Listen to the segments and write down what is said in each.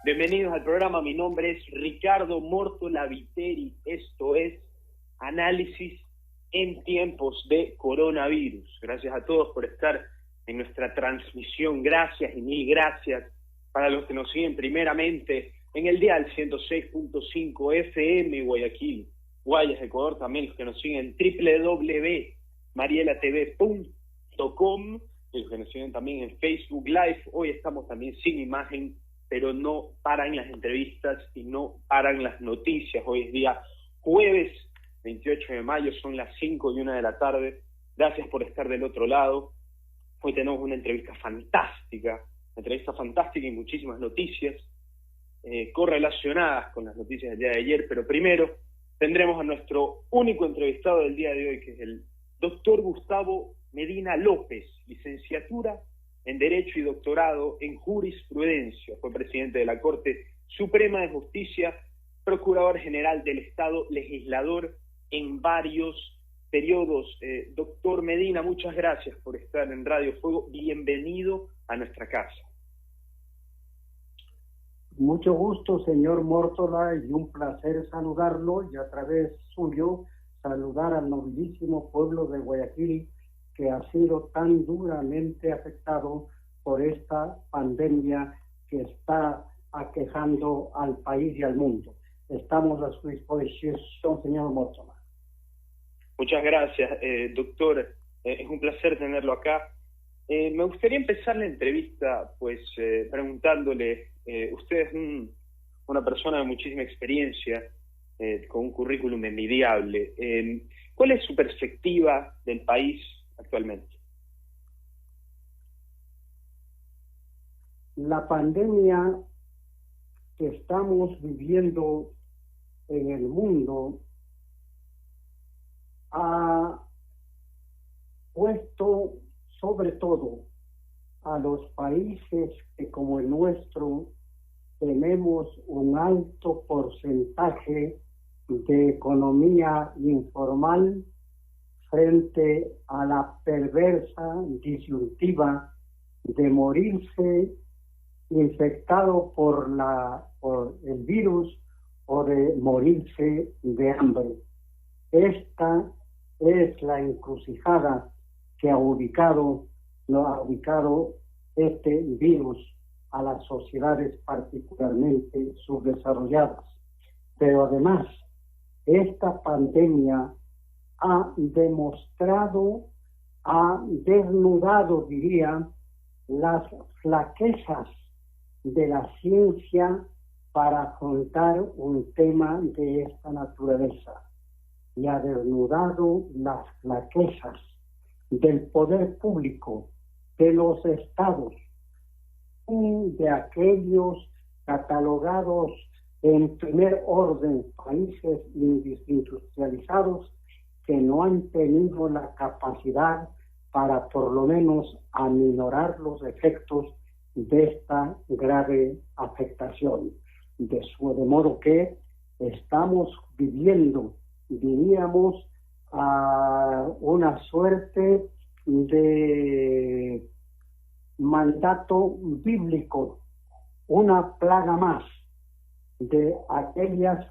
Bienvenidos al programa, mi nombre es Ricardo Mórtola Viteri, esto es Análisis en tiempos de coronavirus. Gracias a todos por estar en nuestra transmisión, gracias y mil gracias para los que nos siguen primeramente en el dial 106.5 FM Guayaquil, Guayas, Ecuador, también los que nos siguen en www.marielatv.com y los que nos siguen también en Facebook Live. Hoy estamos también sin imagen, pero no paran las entrevistas y no paran las noticias. Hoy es día jueves 28 de mayo, son las 5:01 de la tarde. Gracias por estar del otro lado. Hoy tenemos una entrevista fantástica y muchísimas noticias correlacionadas con las noticias del día de ayer, pero primero tendremos a nuestro único entrevistado del día de hoy, que es el doctor Gustavo Medina López, licenciatura en Derecho y doctorado en Jurisprudencia. Fue presidente de la Corte Suprema de Justicia, procurador general del Estado, legislador en varios periodos. Doctor Medina, muchas gracias por estar en Radio Fuego. Bienvenido a nuestra casa. Mucho gusto, señor Mórtola, y un placer saludarlo, y a través suyo saludar al nobilísimo pueblo de Guayaquil, que ha sido tan duramente afectado por esta pandemia que está aquejando al país y al mundo. Estamos a su disposición, señor Mórtola. Muchas gracias, doctor. Es un placer tenerlo acá. Me gustaría empezar la entrevista preguntándole, usted es una persona de muchísima experiencia, con un currículum envidiable. ¿Cuál es su perspectiva del país actualmente? La pandemia que estamos viviendo en el mundo ha puesto sobre todo a los países que, como el nuestro, tenemos un alto porcentaje de economía informal, frente a la perversa disyuntiva de morirse infectado por el virus o de morirse de hambre. Esta es la encrucijada que ha ubicado este virus a las sociedades particularmente subdesarrolladas. Pero además, esta pandemia ha desnudado, diría, las flaquezas de la ciencia para afrontar un tema de esta naturaleza, y ha desnudado las flaquezas del poder público, de los estados y de aquellos catalogados en primer orden países industrializados que no han tenido la capacidad para por lo menos aminorar los efectos de esta grave afectación. De modo que estamos viviendo, diríamos, una suerte de mandato bíblico, una plaga más de aquellas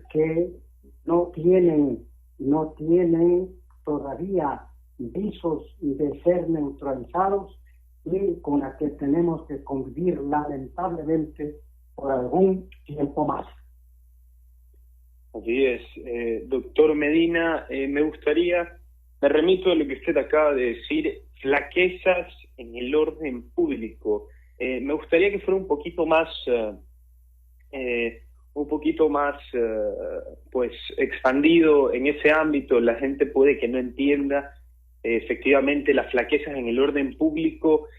que no tienen todavía visos de ser neutralizados, y con la que tenemos que convivir lamentablemente por algún tiempo más. Así es, doctor Medina, me remito a lo que usted acaba de decir, flaquezas en el orden público. Me gustaría que fuera un poquito más expandido en ese ámbito. La gente puede que no entienda efectivamente las flaquezas en el orden público.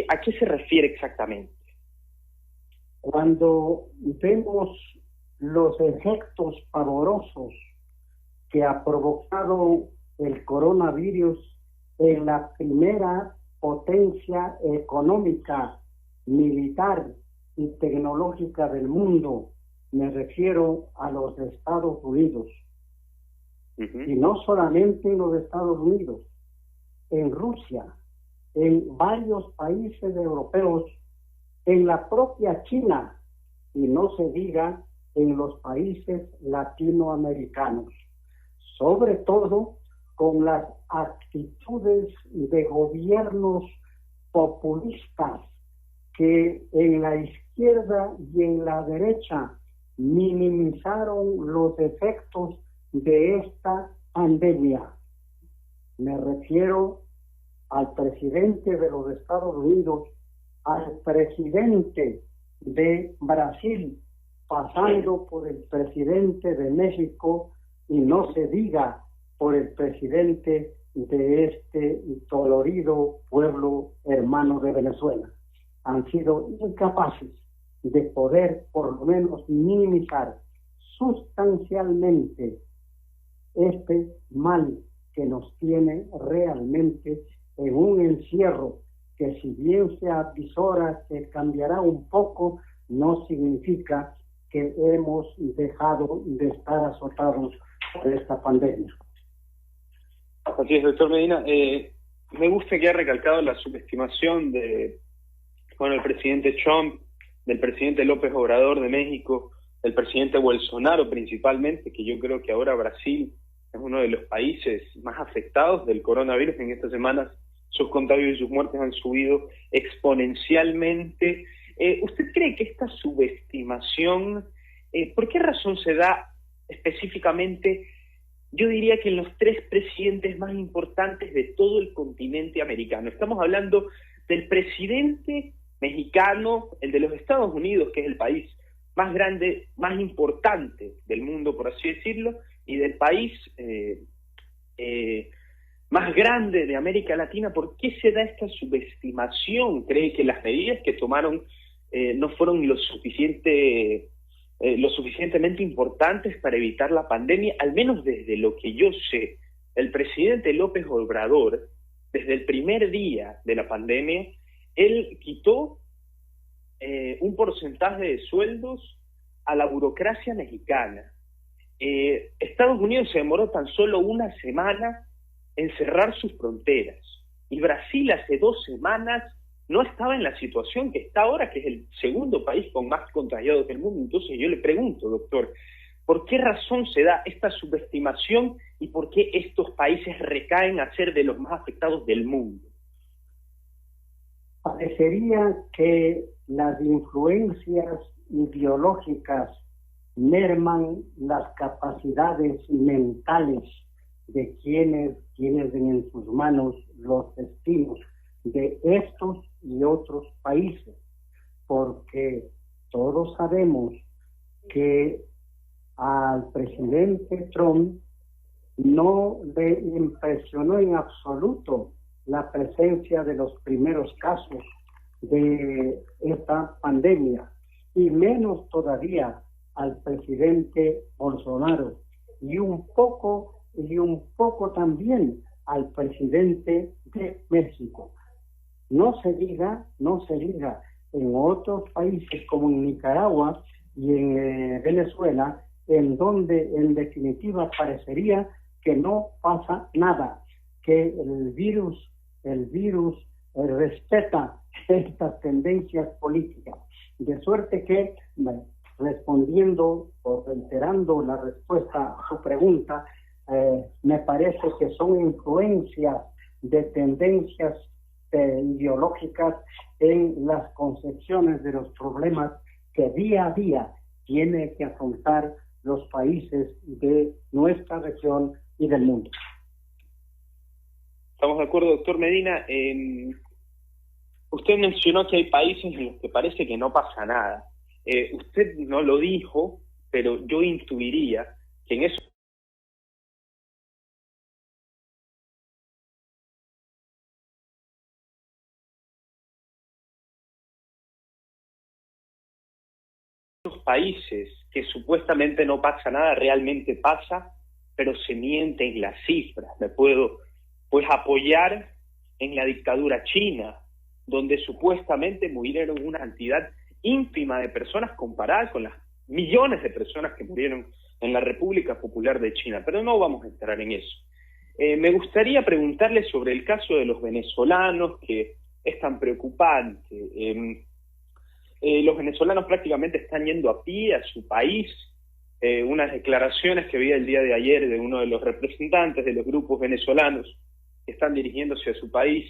¿A qué se refiere exactamente? Cuando vemos los efectos pavorosos que ha provocado el coronavirus en la primera potencia económica, militar y tecnológica del mundo, me refiero a los Estados Unidos. Y no solamente en los Estados Unidos, en Rusia, en varios países europeos, en la propia China, y no se diga en los países latinoamericanos, sobre todo con las actitudes de gobiernos populistas que en la izquierda y en la derecha minimizaron los efectos de esta pandemia. Me refiero al presidente de los Estados Unidos, al presidente de Brasil, pasando por el presidente de México y no se diga por el presidente de este dolorido pueblo hermano de Venezuela. Han sido incapaces de poder por lo menos minimizar sustancialmente este mal que nos tiene realmente en un encierro que, si bien se avisora que cambiará un poco, no significa que hemos dejado de estar azotados por esta pandemia. Así es, doctor Medina. Me gusta que ha recalcado la subestimación de el presidente Trump, del presidente López Obrador de México, del presidente Bolsonaro principalmente, que yo creo que ahora Brasil es uno de los países más afectados del coronavirus. En estas semanas sus contagios y sus muertes han subido exponencialmente. ¿Usted cree que esta subestimación, por qué razón se da específicamente, yo diría que en los tres presidentes más importantes de todo el continente americano? Estamos hablando del presidente mexicano, el de los Estados Unidos, que es el país más grande, más importante del mundo, por así decirlo, y del país más grande de América Latina. ¿Por qué se da esta subestimación? ¿Cree que las medidas que tomaron no fueron lo suficientemente importantes para evitar la pandemia? Al menos desde lo que yo sé, el presidente López Obrador, desde el primer día de la pandemia, él quitó un porcentaje de sueldos a la burocracia mexicana. Estados Unidos se demoró tan solo una semana en cerrar sus fronteras, y Brasil hace 2 semanas no estaba en la situación que está ahora, que es el segundo país con más contagiados del mundo. Entonces yo le pregunto, doctor, ¿por qué razón se da esta subestimación y por qué estos países recaen a ser de los más afectados del mundo? Parecería que las influencias ideológicas merman las capacidades mentales de quienes tienen en sus manos los destinos de estos y otros países, porque todos sabemos que al presidente Trump no le impresionó en absoluto la presencia de los primeros casos de esta pandemia, y menos todavía al presidente Bolsonaro, y un poco también al presidente de México. No se diga en otros países como en Nicaragua y en Venezuela, en donde en definitiva parecería que no pasa nada, que el virus respeta estas tendencias políticas. De suerte que, respondiendo o reiterando la respuesta a su pregunta, me parece que son influencias de tendencias ideológicas en las concepciones de los problemas que día a día tienen que afrontar los países de nuestra región y del mundo. Estamos de acuerdo, doctor Medina. Usted mencionó que hay países en los que parece que no pasa nada. Usted no lo dijo, pero yo intuiría que en esos países que supuestamente no pasa nada, realmente pasa, pero se miente en las cifras. Me puedo apoyar en la dictadura china, donde supuestamente murieron una cantidad ínfima de personas comparada con las millones de personas que murieron en la República Popular de China, pero no vamos a entrar en eso. Me gustaría preguntarle sobre el caso de los venezolanos, que es tan preocupante. los venezolanos prácticamente están yendo a pie a su país. Unas declaraciones que vi el día de ayer de uno de los representantes de los grupos venezolanos que están dirigiéndose a su país,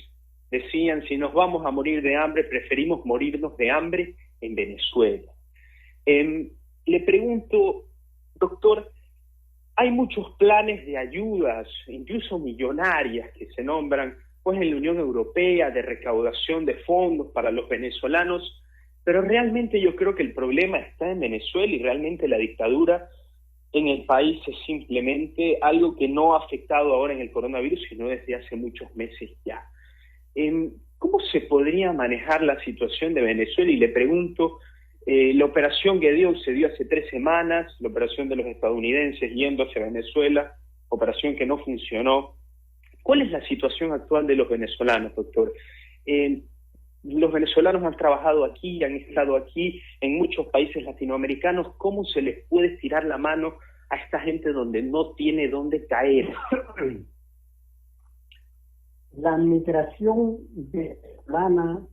decían: si nos vamos a morir de hambre, preferimos morirnos de hambre en Venezuela. Le pregunto, doctor, hay muchos planes de ayudas, incluso millonarias, que se nombran pues en la Unión Europea, de recaudación de fondos para los venezolanos, pero realmente yo creo que el problema está en Venezuela, y realmente la dictadura en el país es simplemente algo que no ha afectado ahora en el coronavirus, sino desde hace muchos meses ya. ¿Cómo se podría manejar la situación de Venezuela? Y le pregunto, la operación Gedeón se dio hace 3 semanas, la operación de los estadounidenses yendo hacia Venezuela, operación que no funcionó. ¿Cuál es la situación actual de los venezolanos, doctor? Los venezolanos han trabajado aquí, han estado aquí en muchos países latinoamericanos. ¿Cómo se les puede tirar la mano a esta gente donde no tiene dónde caer? La migración venezolana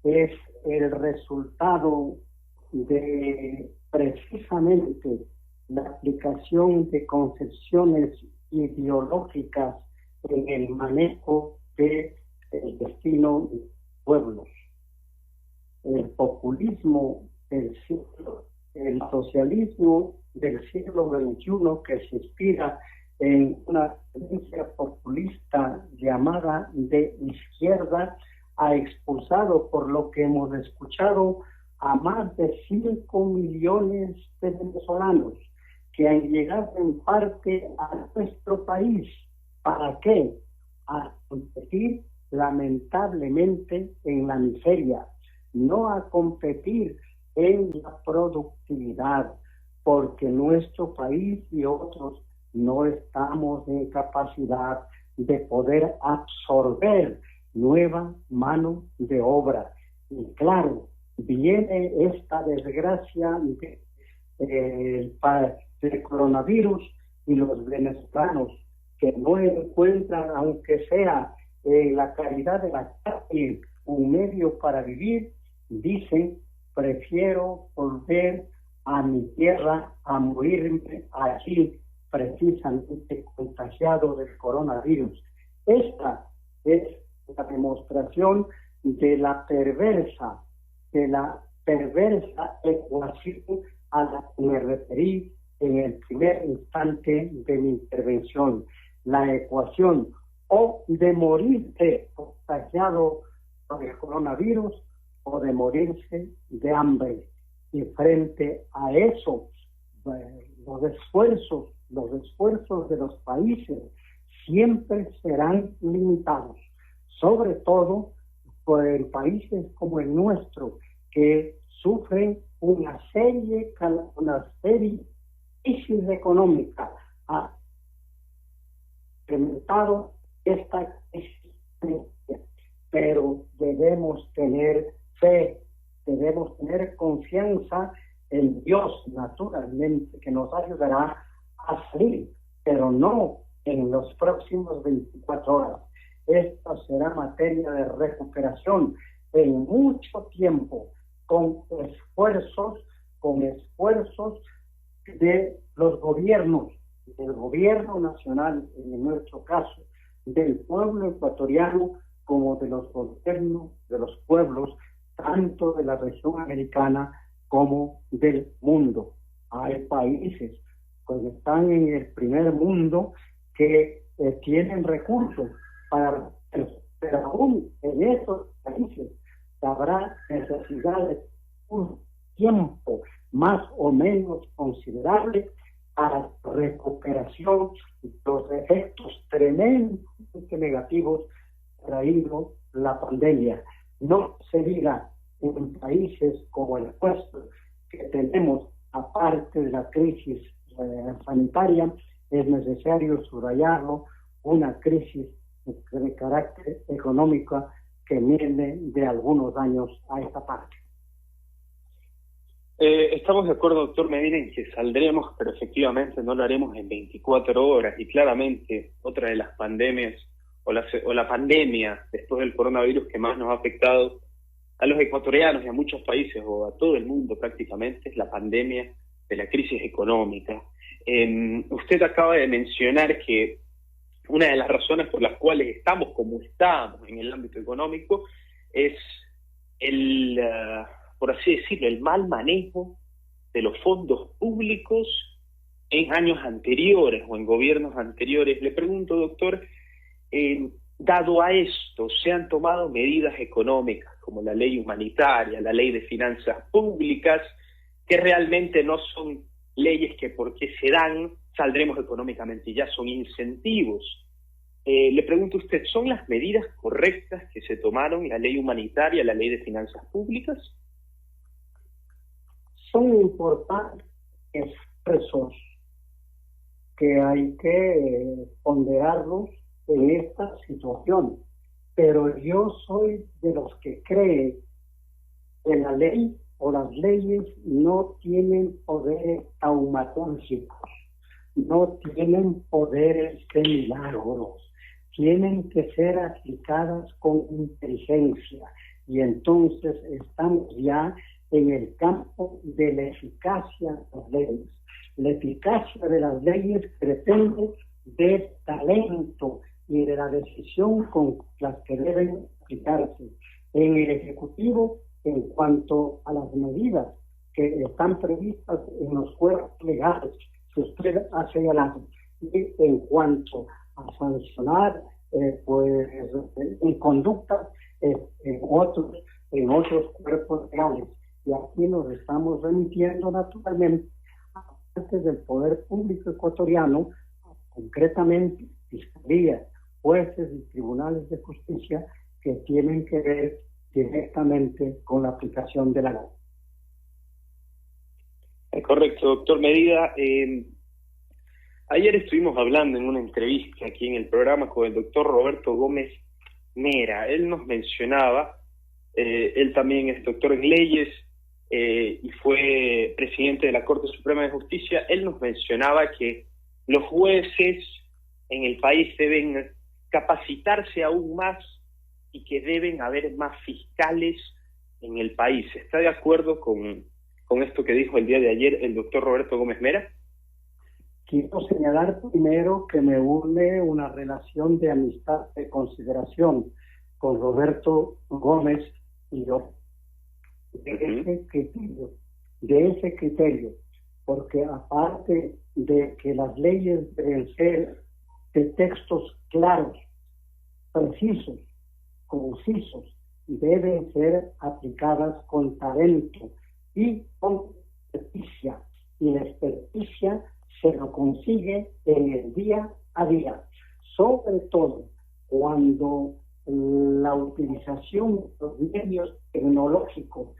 es el resultado de precisamente la aplicación de concepciones ideológicas en el manejo del destino de pueblos. El populismo del siglo, el socialismo del siglo XXI, que se inspira en una tendencia populista llamada de izquierda, ha expulsado, por lo que hemos escuchado, a más de 5 millones de venezolanos que han llegado en parte a nuestro país. ¿Para qué? A competir lamentablemente en la miseria, no a competir en la productividad, porque nuestro país y otros no estamos en capacidad de poder absorber nueva mano de obra. Y claro, viene esta desgracia del coronavirus, y los venezolanos que no encuentran, aunque sea en la calidad de la calle, un medio para vivir, dicen: prefiero volver a mi tierra a morirme allí, precisamente contagiado del coronavirus. Esta es la demostración de la perversa ecuación a la que me referí en el primer instante de mi intervención. La ecuación o de morirse contagiado por el coronavirus o de morirse de hambre. Y frente a eso, los esfuerzos de los países siempre serán limitados, sobre todo por países como el nuestro, que sufren una serie de crisis económica. Ha incrementado esta crisis, pero debemos tener fe, debemos tener confianza en Dios, naturalmente, que nos ayudará a salir, pero no en los próximos 24 horas. Esto será materia de recuperación en mucho tiempo, con esfuerzos de los gobiernos, del gobierno nacional, en nuestro caso, del pueblo ecuatoriano, como de los gobiernos de los pueblos, tanto de la región americana como del mundo. Hay países que están en el primer mundo que tienen recursos para, pero aún en esos países habrá necesidad de un tiempo más o menos considerable para recuperación de los efectos tremendamente negativos traído la pandemia. No se diga en países como el nuestro, que tenemos, aparte de la crisis sanitaria, es necesario subrayarlo, una crisis de carácter económico que viene de algunos años a esta parte. Estamos de acuerdo, doctor Medina, en que saldremos, pero efectivamente no lo haremos en 24 horas. Y claramente, otra de las pandemias, o la pandemia después del coronavirus que más nos ha afectado, a los ecuatorianos y a muchos países, o a todo el mundo prácticamente, es la pandemia de la crisis económica. Usted acaba de mencionar que una de las razones por las cuales estamos como estamos en el ámbito económico es por así decirlo, el mal manejo de los fondos públicos en años anteriores o en gobiernos anteriores. Le pregunto, doctor, dado a esto, ¿se han tomado medidas económicas como la ley humanitaria, la ley de finanzas públicas, que realmente no son leyes que porque se dan saldremos económicamente, ya son incentivos? Le pregunto a usted, ¿son las medidas correctas que se tomaron, la ley humanitaria, la ley de finanzas públicas? Son importantes esfuerzos que hay que ponderarlos en esta situación, pero yo soy de los que cree que la ley o las leyes no tienen poderes taumatológicos, no tienen poderes de milagros, tienen que ser aplicadas con inteligencia, y entonces estamos ya en el campo de la eficacia de las leyes. La eficacia de las leyes depende del talento y de la decisión con las que deben aplicarse en el Ejecutivo en cuanto a las medidas que están previstas en los cuerpos legales que usted ha señalado, y en cuanto a sancionar pues en conductas en otros cuerpos legales. Y aquí nos estamos remitiendo naturalmente a parte del poder público ecuatoriano, concretamente fiscalía, jueces y tribunales de justicia, que tienen que ver directamente con la aplicación de la ley. Correcto, doctor Medina. Ayer estuvimos hablando en una entrevista aquí en el programa con el doctor Roberto Gómez Mera. Él nos mencionaba, él también es doctor en leyes y fue presidente de la Corte Suprema de Justicia. Él nos mencionaba que los jueces en el país deben capacitarse aún más y que deben haber más fiscales en el país. ¿Está de acuerdo con esto que dijo el día de ayer el doctor Roberto Gómez Mera? Quiero señalar primero que me une una relación de amistad, de consideración con Roberto Gómez y yo, de ese criterio, porque aparte de que las leyes deben ser de textos claros, precisos, concisos, deben ser aplicadas con talento y con experticia, y la experticia se lo consigue en el día a día, sobre todo cuando la utilización de los medios tecnológicos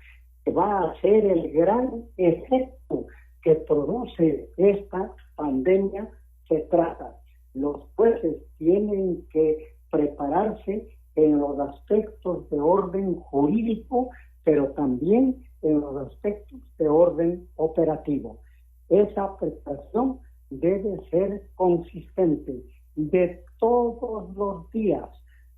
va a ser el gran efecto que produce esta pandemia. Se trata, los jueces tienen que prepararse en los aspectos de orden jurídico, pero también en los aspectos de orden operativo. Esa prestación debe ser consistente de todos los días,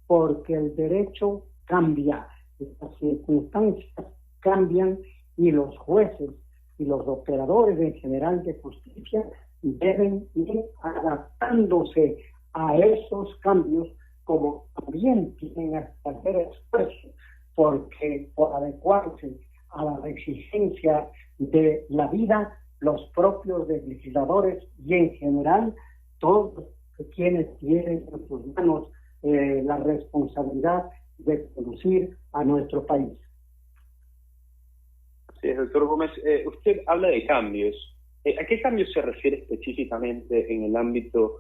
porque el derecho cambia, las circunstancias cambian, y los jueces y los operadores en general de justicia deben ir adaptándose a esos cambios, como también tienen que hacer esfuerzo porque por adecuarse a las exigencias de la vida, los propios legisladores y en general todos quienes tienen en sus manos la responsabilidad de conducir a nuestro país. Sí, doctor Gómez, usted habla de cambios. ¿A qué cambios se refiere específicamente en el ámbito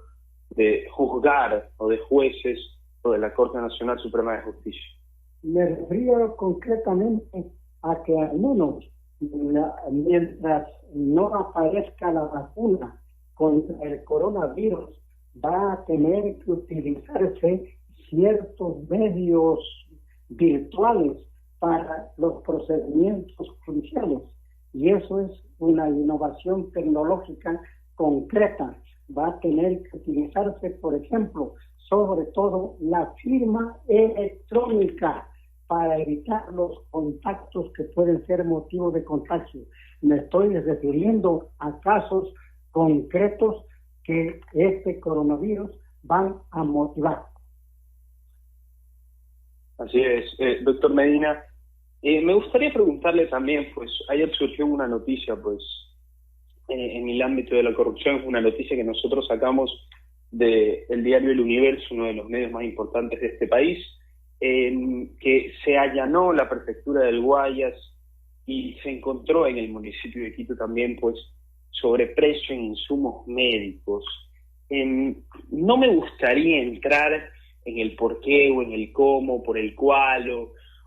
de juzgar o de jueces o de la Corte Nacional Suprema de Justicia? Me refiero concretamente a que al menos mientras no aparezca la vacuna contra el coronavirus, va a tener que utilizarse ciertos medios virtuales para los procedimientos judiciales, y eso es una innovación tecnológica concreta. Va a tener que utilizarse, por ejemplo, sobre todo la firma electrónica para evitar los contactos que pueden ser motivo de contagio. Me estoy refiriendo a casos concretos que este coronavirus van a motivar. Así es, doctor Medina. Me gustaría preguntarle también, pues ayer surgió una noticia, pues en el ámbito de la corrupción, una noticia que nosotros sacamos del diario El Universo, uno de los medios más importantes de este país, que se allanó la prefectura del Guayas y se encontró en el municipio de Quito también, pues, sobreprecio en insumos médicos. No me gustaría entrar en el por qué o en el cómo, por el cuál,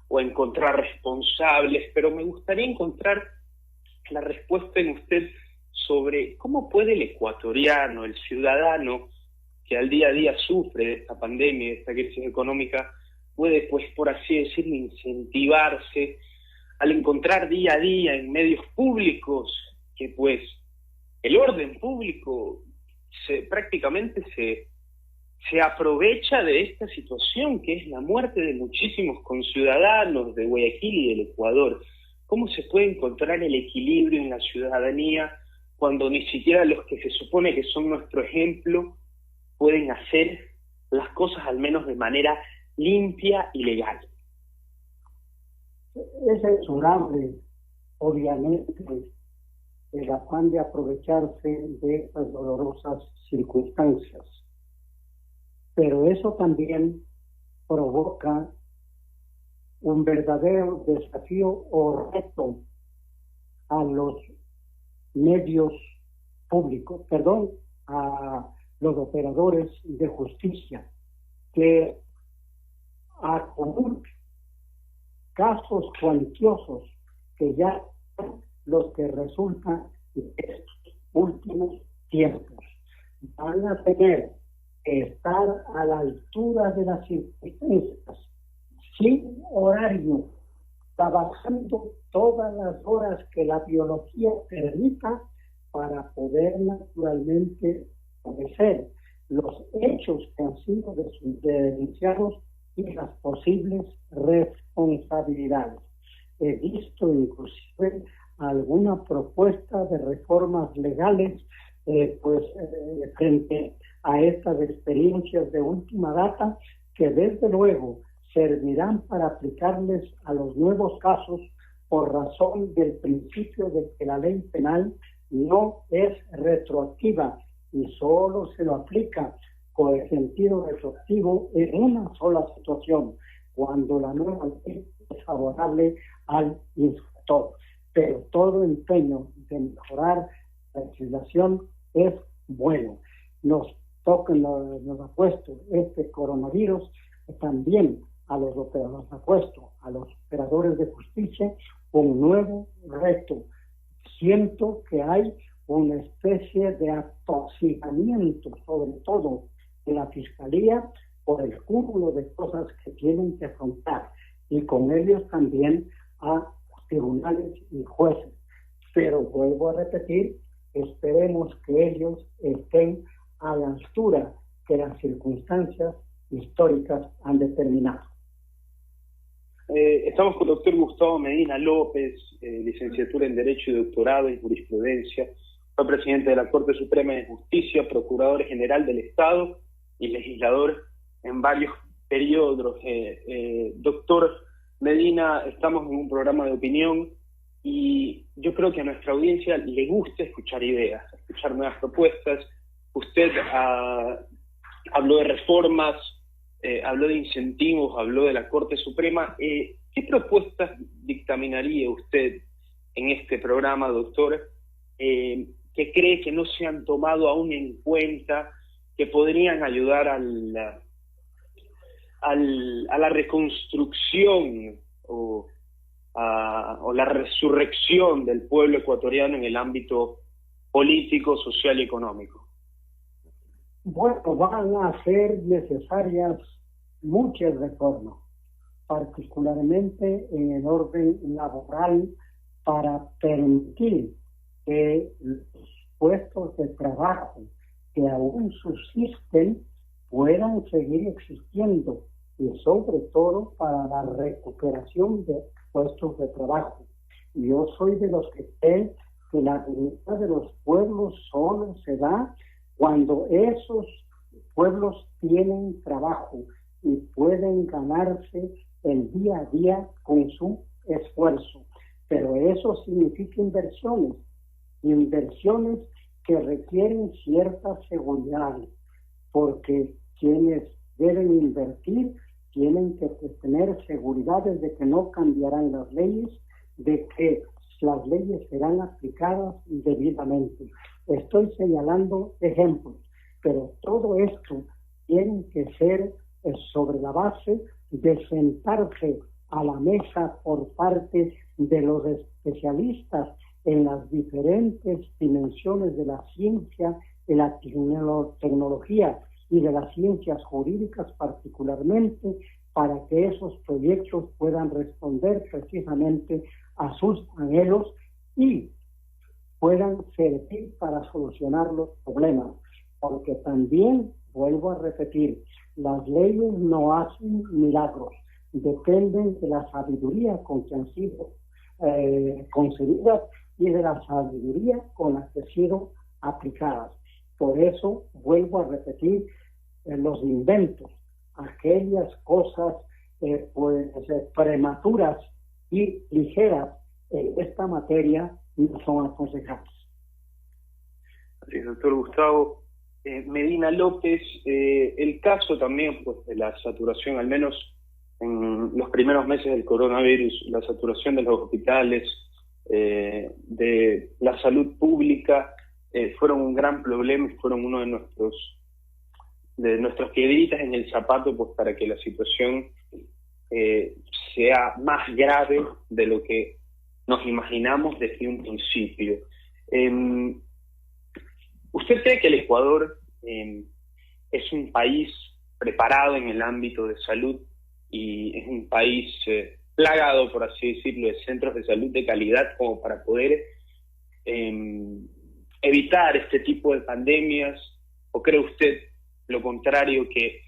o encontrar responsables, pero me gustaría encontrar la respuesta en usted sobre cómo puede el ecuatoriano, el ciudadano que al día a día sufre de esta pandemia, de esta crisis económica, puede, pues, por así decirlo, incentivarse al encontrar día a día en medios públicos que, pues, el orden público prácticamente se aprovecha de esta situación que es la muerte de muchísimos conciudadanos de Guayaquil y del Ecuador. ¿Cómo se puede encontrar el equilibrio en la ciudadanía cuando ni siquiera los que se supone que son nuestro ejemplo pueden hacer las cosas al menos de manera limpia y legal? Es censurable, obviamente, el afán de aprovecharse de estas dolorosas circunstancias. Pero eso también provoca un verdadero desafío o reto a los medios públicos, a los operadores de justicia, que acumulan casos cuantiosos que ya los que resultan en estos últimos tiempos. Van a tener que estar a la altura de las circunstancias, sin horario, trabajando todas las horas que la biología permita para poder naturalmente obedecer los hechos que han sido denunciados y las posibles responsabilidades. He visto inclusive alguna propuesta de reformas legales frente a estas experiencias de última data, que desde luego servirán para aplicarles a los nuevos casos por razón del principio de que la ley penal no es retroactiva y solo se lo aplica con el sentido retroactivo en una sola situación, cuando la nueva ley es favorable al infractor. Pero todo empeño de mejorar la legislación es bueno. Nos ha puesto este coronavirus también a los operadores de justicia un nuevo reto. Siento que hay una especie de atoxicamiento, sobre todo en la Fiscalía, por el cúmulo de cosas que tienen que afrontar, y con ellos también a tribunales y jueces. Pero vuelvo a repetir, esperemos que ellos estén a la altura que las circunstancias históricas han determinado. Estamos con el doctor Gustavo Medina López, licenciatura en Derecho y doctorado en Jurisprudencia. Fue presidente de la Corte Suprema de Justicia, procurador general del Estado y legislador en varios periodos. Doctor Medina, estamos en un programa de opinión y yo creo que a nuestra audiencia le gusta escuchar ideas, escuchar nuevas propuestas. Usted habló de reformas, habló de incentivos, habló de la Corte Suprema. ¿Qué propuestas dictaminaría usted en este programa, doctor, que cree que no se han tomado aún en cuenta, que podrían ayudar a la reconstrucción o la resurrección del pueblo ecuatoriano en el ámbito político, social y económico? Bueno, van a ser necesarias muchas reformas, particularmente en el orden laboral, para permitir que los puestos de trabajo que aún subsisten puedan seguir existiendo y sobre todo para la recuperación de puestos de trabajo. Yo soy de los que creen que la dignidad de los pueblos solo se da cuando esos pueblos tienen trabajo y pueden ganarse el día a día con su esfuerzo. Pero eso significa inversiones que requieren cierta seguridad, porque quienes deben invertir tienen que tener seguridades de que no cambiarán las leyes, de que las leyes serán aplicadas debidamente. Estoy señalando ejemplos, pero todo esto tiene que ser sobre la base de sentarse a la mesa por parte de los especialistas en las diferentes dimensiones de la ciencia, de la tecnología y de las ciencias jurídicas particularmente, para que esos proyectos puedan responder precisamente a sus anhelos y puedan servir para solucionar los problemas. Porque también, vuelvo a repetir, las leyes no hacen milagros, dependen de la sabiduría con que han sido concebidas y de la sabiduría con la que han sido aplicadas. Por eso, vuelvo a repetir, los inventos, aquellas cosas prematuras y ligeras en esta materia no son aconsejables. Así es, doctor Gustavo Medina López. El caso también pues, de la saturación, al menos en los primeros meses del coronavirus, la saturación de los hospitales, de la salud pública, fueron un gran problema y fueron uno de nuestras piedritas en el zapato pues, para que la situación sea más grave de lo que nos imaginamos desde un principio. ¿Usted cree que el Ecuador es un país preparado en el ámbito de salud y es un país plagado, por así decirlo, de centros de salud de calidad como para poder evitar este tipo de pandemias? ¿O cree usted lo contrario, que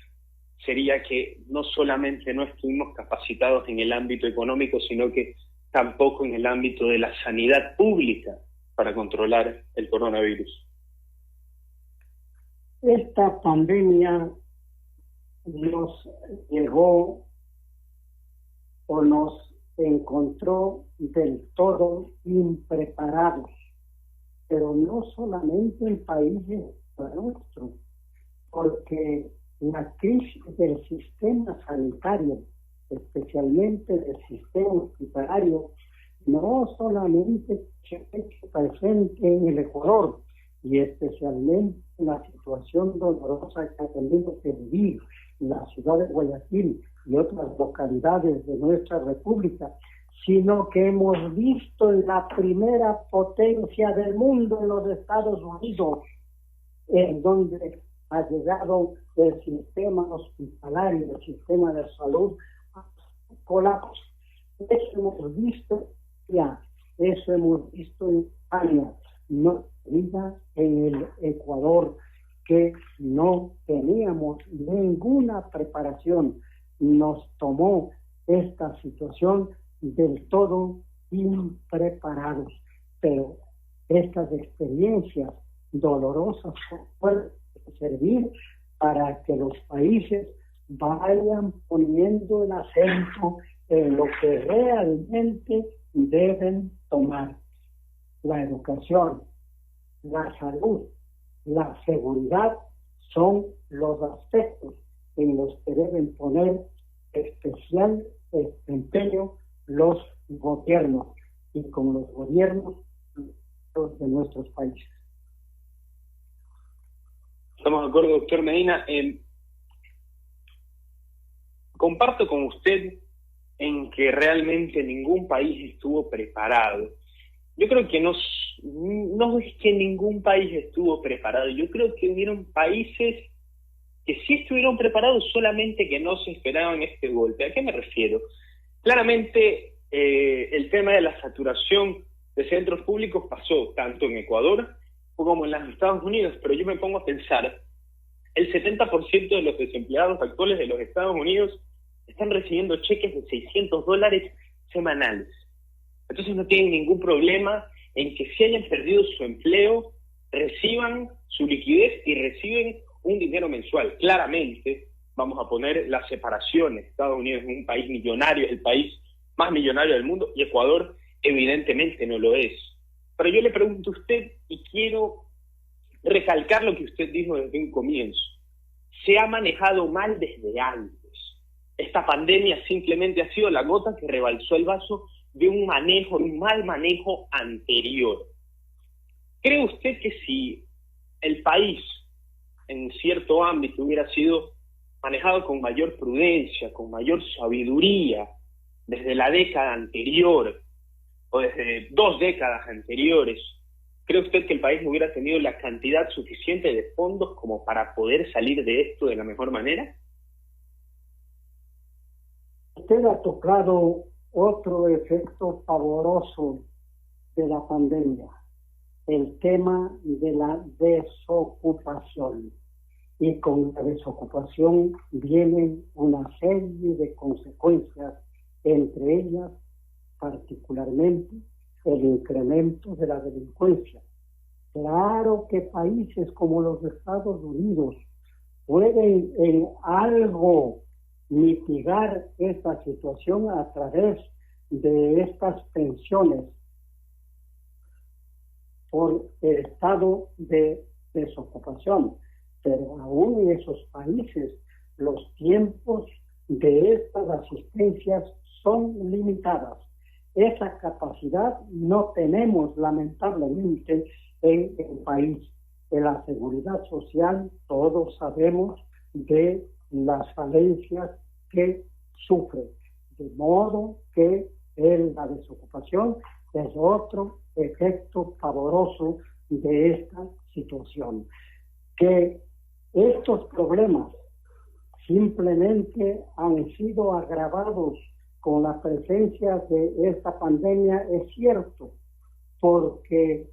sería que no solamente no estuvimos capacitados en el ámbito económico, sino que tampoco en el ámbito de la sanidad pública para controlar el coronavirus? Esta pandemia nos llegó o nos encontró del todo impreparados, pero no solamente en países nuestros, porque la crisis del sistema sanitario, especialmente del sistema hospitalario, no solamente se ha hecho presente en el Ecuador, y especialmente en la situación dolorosa que ha tenido que vivir la ciudad de Guayaquil y otras localidades de nuestra república, sino que hemos visto la primera potencia del mundo en los Estados Unidos, en donde ha llegado el sistema hospitalario, el sistema de salud a colapso. Eso hemos visto ya, eso hemos visto en España, no diga en el Ecuador, que no teníamos ninguna preparación. Nos tomó esta situación del todo impreparados, pero estas experiencias dolorosas pueden servir para que los países vayan poniendo el acento en lo que realmente deben tomar: la educación, la salud, la seguridad son los aspectos en los que deben poner especial empeño los gobiernos, y con los gobiernos de nuestros países. Estamos de acuerdo, doctor Medina. Comparto con usted en que realmente ningún país estuvo preparado. Yo creo que no es que ningún país estuvo preparado. Yo creo que hubieron países que sí estuvieron preparados, solamente que no se esperaban este golpe. ¿A qué me refiero? Claramente, el tema de la saturación de centros públicos pasó tanto en Ecuador como en los Estados Unidos, pero yo me pongo a pensar, el 70% de los desempleados actuales de los Estados Unidos están recibiendo cheques de $600 semanales. Entonces no tienen ningún problema en que si hayan perdido su empleo, reciban su liquidez y reciben un dinero mensual. Claramente vamos a poner las separaciones. Estados Unidos es un país millonario, es el país más millonario del mundo, y Ecuador evidentemente no lo es. Pero yo le pregunto a usted, y quiero recalcar lo que usted dijo desde un comienzo: se ha manejado mal desde antes. Esta pandemia simplemente ha sido la gota que rebalsó el vaso de un mal manejo anterior. ¿Cree usted que si el país en cierto ámbito hubiera sido manejado con mayor prudencia, con mayor sabiduría, desde la década anterior o desde 2 décadas anteriores, cree usted que el país no hubiera tenido la cantidad suficiente de fondos como para poder salir de esto de la mejor manera? Usted ha tocado otro efecto pavoroso de la pandemia, el tema de la desocupación. Y con la desocupación vienen una serie de consecuencias, entre ellas particularmente el incremento de la delincuencia. Claro que países como los Estados Unidos pueden en algo mitigar esta situación a través de estas pensiones por el estado de desocupación, pero aún en esos países los tiempos de estas asistencias son limitadas. Esa capacidad no tenemos lamentablemente en el país. En la seguridad social todos sabemos de las falencias que sufre, de modo que la desocupación es otro efecto pavoroso de esta situación. Que estos problemas simplemente han sido agravados con la presencia de esta pandemia es cierto, porque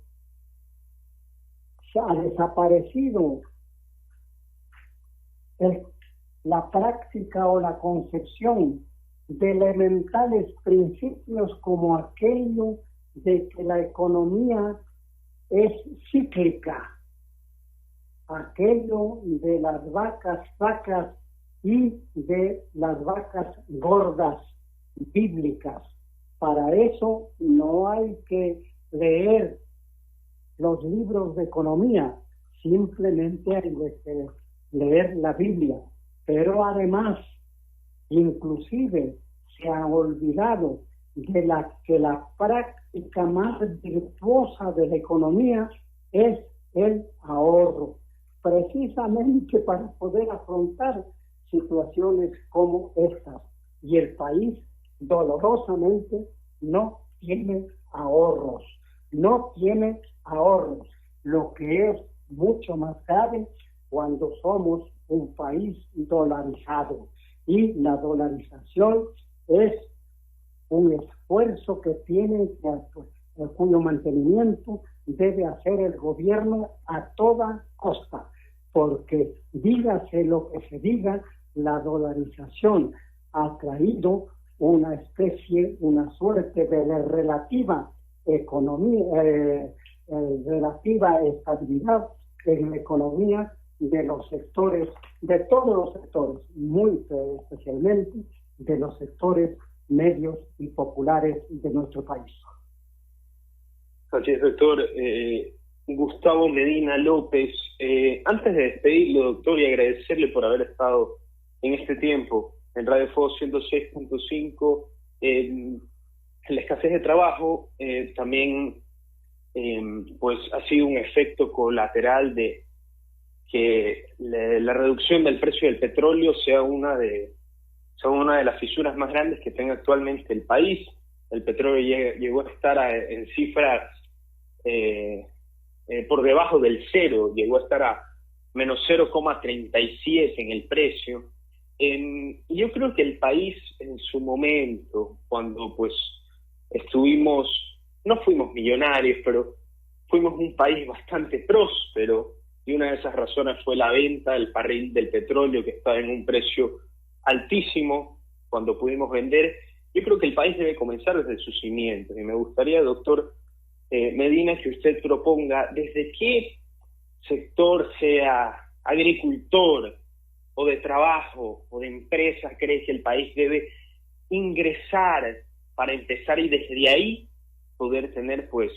se ha desaparecido la práctica o la concepción de elementales principios como aquello de que la economía es cíclica, aquello de las vacas flacas y de las vacas gordas bíblicas. Para eso no hay que leer los libros de economía, simplemente hay que leer la Biblia. Pero además, inclusive se ha olvidado de que la práctica más virtuosa de la economía es el ahorro, precisamente para poder afrontar situaciones como estas. Y el país dolorosamente no tiene ahorros, lo que es mucho más grave cuando somos un país dolarizado. Y la dolarización es un esfuerzo que cuyo mantenimiento debe hacer el gobierno a toda costa, porque dígase lo que se diga, la dolarización ha traído una suerte de relativa estabilidad en la economía de los sectores, de todos los sectores, muy especialmente de los sectores medios y populares de nuestro país. Así es, doctor. Gustavo Medina López, antes de despedirlo, doctor, y agradecerle por haber estado en este tiempo en Radio Fuego 106.5, la escasez de trabajo también pues ha sido un efecto colateral de que la reducción del precio del petróleo sea una de las fisuras más grandes que tenga actualmente el país. El petróleo llegó a estar en cifras por debajo del cero, llegó a estar a menos 0,37 en el precio. Yo creo que el país en su momento, cuando pues no fuimos millonarios, pero fuimos un país bastante próspero, y una de esas razones fue la venta del barril del petróleo, que estaba en un precio altísimo. cuando pudimos vender. Yo creo que el país debe comenzar desde sus cimientos, y me gustaría, doctor Medina, que usted proponga desde qué sector, sea agricultor o de trabajo o de empresas, cree que el país debe ingresar para empezar, y desde ahí poder tener pues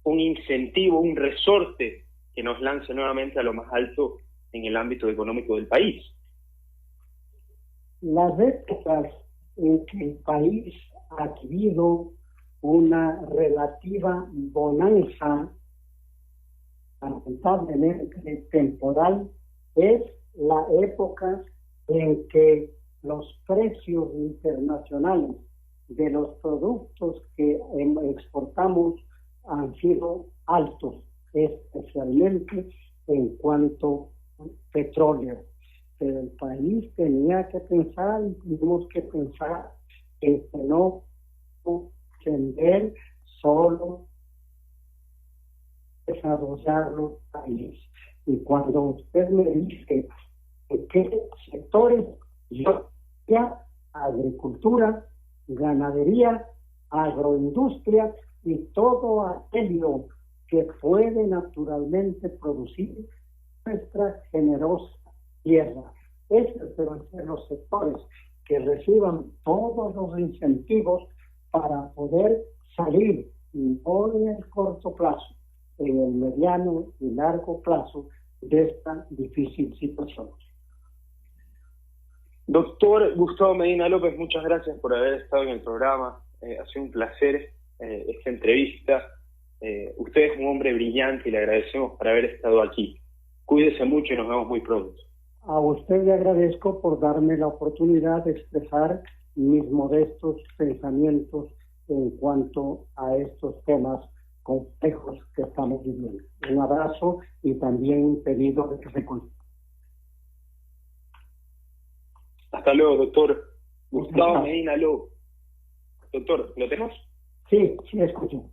un incentivo, un resorte que nos lance nuevamente a lo más alto en el ámbito económico del país. Las épocas en que el país ha adquirido una relativa bonanza, lamentablemente temporal, es la época en que los precios internacionales de los productos que exportamos han sido altos, especialmente en cuanto a petróleo. Pero el país tenía que pensar, y tuvimos que pensar en que no vender solo desarrollar los países. Y cuando usted me dice en qué sectores, yo ya agricultura, ganadería, agroindustria y todo aquello que puede naturalmente producir nuestra generosa tierra. Esos deben ser los sectores que reciban todos los incentivos para poder salir, no en el corto plazo, en el mediano y largo plazo, de esta difícil situación. Doctor Gustavo Medina López, muchas gracias por haber estado en el programa. Ha sido un placer esta entrevista. Usted es un hombre brillante y le agradecemos por haber estado aquí. Cuídese mucho y nos vemos muy pronto. A usted le agradezco por darme la oportunidad de expresar mis modestos pensamientos en cuanto a estos temas complejos que estamos viviendo. Un abrazo y también un pedido de que se cuide. Hasta luego, doctor Gustavo Medina López. Doctor, ¿lo tenemos? Sí, sí, escucho.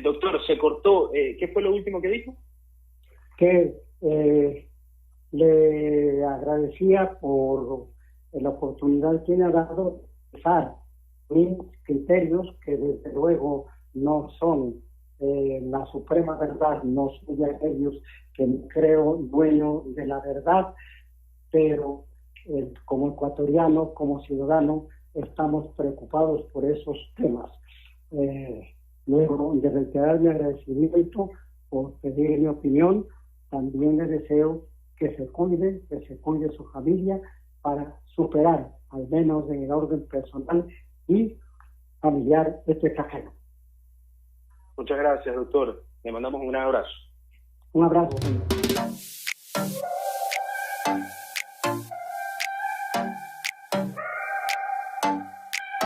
Doctor, se cortó. ¿Qué fue lo último que dijo? Que le agradecía por la oportunidad que me ha dado de usar mis criterios, que desde luego no son la suprema verdad, no soy aquellos que me creo dueño de la verdad, pero como ecuatoriano, como ciudadano, estamos preocupados por esos temas. Luego de reiterar mi agradecimiento por pedir mi opinión, también le deseo que se cuide su familia para superar, al menos en el orden personal y familiar, este exagero. Muchas gracias, doctor. Le mandamos un gran abrazo. Un abrazo.